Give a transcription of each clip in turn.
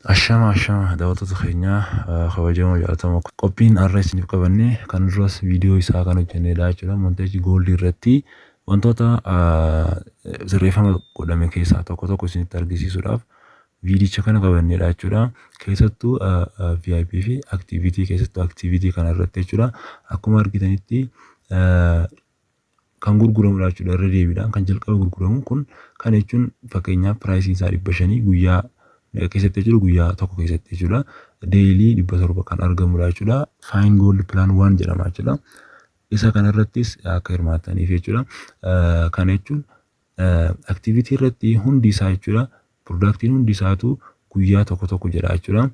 Ashama daawwattoota keenya kabajamoo jaallatamoo qophiin har'a isiniif qabannee kan duras viidiyoo isaa kan hojjennedha jechuudha. Monteejii Gooldii irratti wantoota sirreeffama godhame keessaa tokko isinitti argisiisuudhaaf viidicha kana qabannedha jechuudha. Keessattuu VIP fi activity keessattuu activity kana irratti jechuudha. Akkuma argitanitti kan gurguramudha jechuudha. Irra deebiidhaan kan jalqaba gurguramu kun kan jechuun fakkeenyaaf piraayisiin isaa 500 guyyaa keessatti jiru guyyaa tokko keessatti jechuudha. Deelii 700 kan argamudha jechuudha. Fine Gold Plan 1 jedhama jechuudha. Isa kana irrattis akka hirmaattaniif jechuudha. Kana jechuun activity irratti hundi isaa jechuudha. Productiin hundi isaatu guyyaa tokko jedha jechuudha.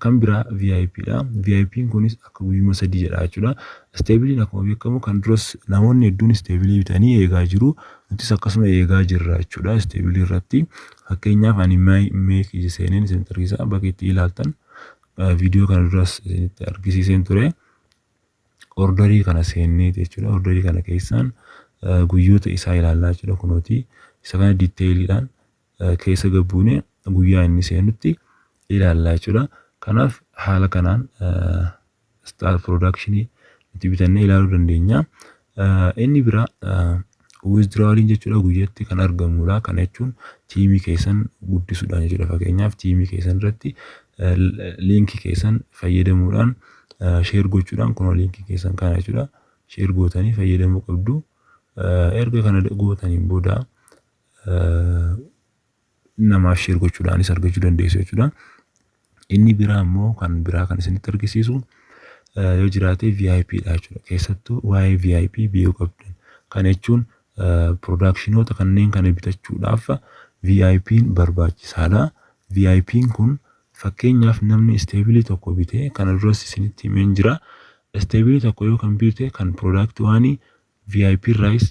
Kan biraa VIP dha. VIP'n kunis akka guyyuma 3 jedha jechuudha. Stabiliin akkuma beekamu kan duras namoonni hedduun stabilii bitanii eegaa jiru. Nutis akkasuma eegaa jirra jechuudha. Stabilii irratti fakkeenyaaf ani meek seeneen isin agarsiisa bakka itti ilaaltan viidiyoo kana duras isinitti argisiiseen ture. Orderii kana seennee jechuudha. Orderii kana keessaan guyyoota isaa ilaallaa jechuudha. Kunooti isa kana diiteeyiliidhaan keessa gabbuune guyyaa inni seenutti ilaallaa jechuudha. Kanaaf haala kanaan start productionii nuti bitannee ilaaluu dandeenya. Inni biraa withdrawaliin jechuudha guyyaatti kan argamudha. Kana jechuun tiimii keessan guddisuudhaan jechuudha. Fakkeenyaaf tiimii keessan irratti liinkii keessan fayyadamuudhaan sheer gochuudhaan kunoo liinkii keessan kana jechuudha. Sheer gootanii fayyadamuu qabdu. Erga kana gootaniin booda namaaf sheer gochuudhaanis argachuu dandeessu jechuudha. Inni biraa immoo kan biraa kan isinitti argisiisu yoo jiraate VIP dha jechuudha. Keessattuu waa'ee VIP beekuu qabdan. Kana jechuun productionoota kanneen kana bitachuudhaaf VIP'n barbaachisaadha. VIP'n kun fakkeenyaaf namni stabilii tokko bitee kana duras isinitti himeen jira. Stabilii tokko yoo kan bite kan product waanii VIP rice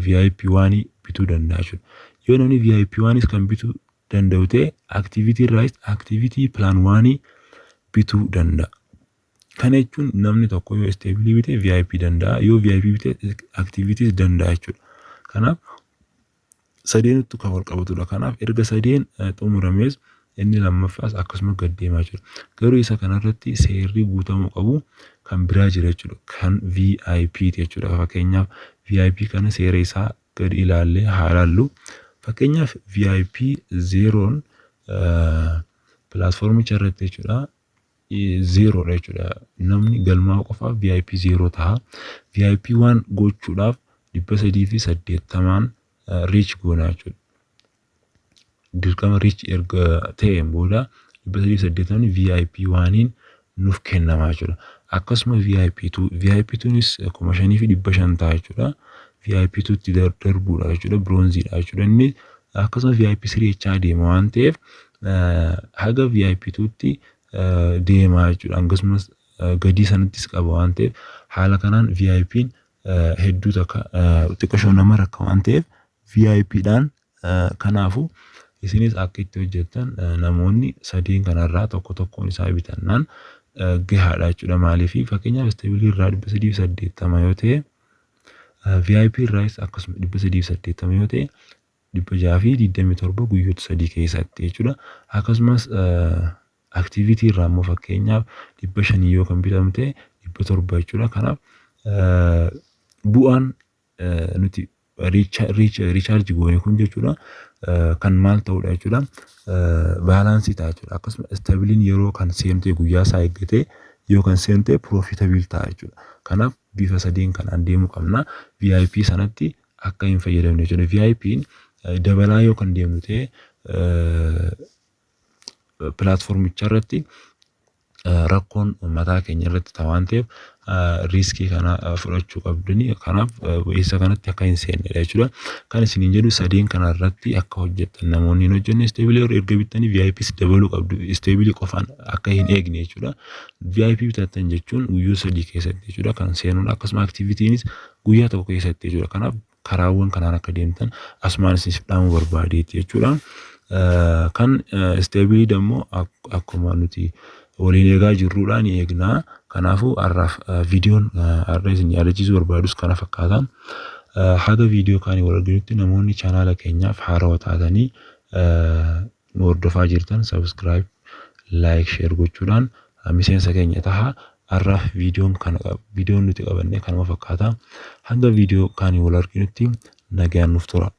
VIP waanii bituu danda'a jechuudha. Yoo namni VIP waanis kan bituu danda'u ta'e activity rice activity plan waanii bituu danda'a. Kana jechuun namni tokko yoo stabilii bite VIP danda'a. Yoo VIP bite activities danda'a jechuudha. Kanaaf sadeentu kan wal qabatudha. Kanaaf erga sadeen xumuramees inni lammaffaas akkasuma gad deemaa jira. Garuu isa kanarratti seerri guutamuu qabu kan biraa jira jechuudha. Kan VIP jechuudha. Fakkeenyaaf VIP kana seera isaa gad ilaallee haa ilaallu. Fakkeenyaaf VIP 0 pilaatfoormicha irratti jechuudha. 0 dha jechuudha. Namni galmaa'u qofaaf VIP 0 ta'a. VIP 1 gochuudhaaf 380 reach goona jechuudha. Dirqama reach erga ta'een booda 380 VIP 1in nuuf kennama jechuudha. Akkasuma VIP 2nis 5,500 ta'a jechuudha. VIP 2tti darbuudha jechuudha. Bronziidha jechuudha. Inni akkasuma VIP 3 jechaa deema waan ta'eef haga VIP 2tti deema jechuudha. Akkasumas gadii sanattis qaba waan ta'eef haala kanaan VIP'n hedduu takka xiqqashoo nama rakka waan ta'eef VIPdhaan kanaafu isinis akka itti hojjettan namoonni sadeen kanarraa tokkoon isaa bitannaan gahaadha jechuudha. Maaliif fakkeenyaaf stabilii irraa 380 yoo ta'e VIP irraas akkasuma 380 yoo ta'e 627 guyyoota 3 keessatti jechuudha. Akkasumas activity irraa immoo fakkeenyaaf 500 yoo kan bitamu ta'e 700 jechuudha. Kanaaf bu'aan nuti recharge goone kun jechuudha. Kan maal ta'udha jechuudha. Baalaansii ta'a jechuudha. Akkasuma stabiliin yeroo kan seentee guyyaa isaa eeggatee yoo kan seentee profitable ta'a jechuudha. Kanaaf bifa sadeen kanaan deemuu qabna. VIP sanatti akka hin fayyadamne jechuudha. VIP'n dabalaa yoo kan deemnu ta'e pilaatfoormicha irratti rakkoon mataa keenya irratti ta'a waan ta'eef riiskii kana fudhachuu qabdani. Kanaaf isa kanatti akka hin seennedha jechuudha. Kan isiniin jedhu sadeen kana irratti akka hojjettan namoonni hin hojjenne stabilii erga bittanii VIPs dabaluu qabdu. Stabilii qofaan akka hin eegne jechuudha. VIP bitattan jechuun guyyoota 3 keessatti jechuudha kan seenuudha. Akkasuma activity'nis guyyaa tokko keessatti jechuudha. Kanaaf karaawwan kanaan akka deemtan asumaan isiniif dhaamuu barbaadeetti jechuudha. Kan stabilii dammoo akkuma nuti waliin eegaa jirruudhaan ni eegnaa. Kanaafuu har'aaf viidiyoon har'a isin yaadachiisuu barbaadus kana fakkaatan. Haga viidiyoo kaanii wal arginutti namoonni chaanaala keenyaaf haarawaa taatanii nu hordofaa jirtan subscribe like share gochuudhaan miseensa keenya taha. Har'a viidiyoon nuti qabanne kanuma fakkaata. Hanga viidiyoo kaanii wal arginutti nagaan nuuf tura.